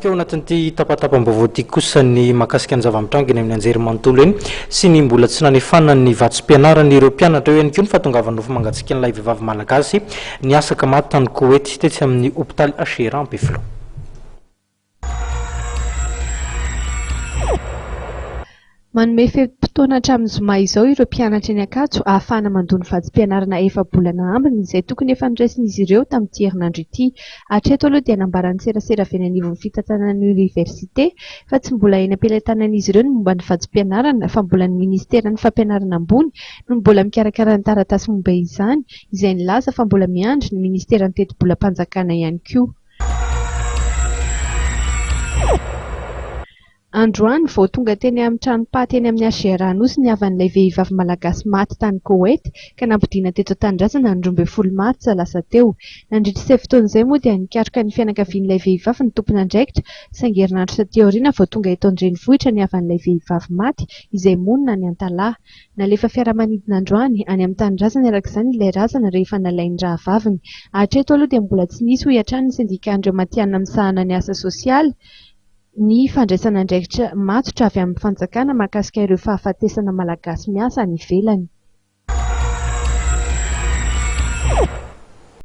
Keo anatin'ity tapatapam-baovao ty kosa ny mahakasika ny zava-mitranga amin'ny anjery manontolo eny sy ny mbola tsy nanefanana ny vatsim-pianarana ireo mpianatra eo ihany koa ny fahatongavan'ny nofo mangatsiaka ny lay vehivavy malagasy ny asaka maty tany Koety tetsy amin'ny hôpitaly Achera Ampefilo. Manome fotoana hatramin'ny zoma izao ireo mpianatra eny Ankatso ahafahana mandony vatsim-pianarana efa-bolana ambiny izay tokony efa niraisin'izy ireo tamin'ity herinandro ity. Hatreto aloha dia nambarany serasera avy eny anivon'ny fitantanana oniversite fa tsy mbola eny am-pelatanan'izy ireo ny momba ny vatsim-pianarana fa mbola ny ministeran'ny fampianarana ambony no mbola mikarakara ny taratasy momba izany izay nilaza fa mbola miandry ny ministeran'ny teti-bolam-panjakana ihany koa. Androany vao tonga teny amin'ny tranompaty eny amin'ny Achera Anosy ny havan'ilay vehivavy malagasy maty tany Koety ka nampidiana teto an-tanindrazana ny 12 martsa lasa teo. Nandritra sy fotoan'izay moa dia nikaroka ny fianakavian'ilay vehivavy ny tompony andraikitra saingy herinandro taty aoriana vao tonga eto an-drenivohitra ny havan'ilay vehivavy maty izay monina ny antalaha. Nalefa fiaramanidina androany any amin'ny tanindrazana arak'izany ilay razana rehefa nalainy rahavaviny. Hatreto aloha dia mbola tsy nisy ho hatrany ny sindikandreo matianina misahana ny asa sosialy ny fandraisana andraikitra matotra avy amin'ny fanjakana mahakasika ireo fahafatesana malagasy miasa any ivelany.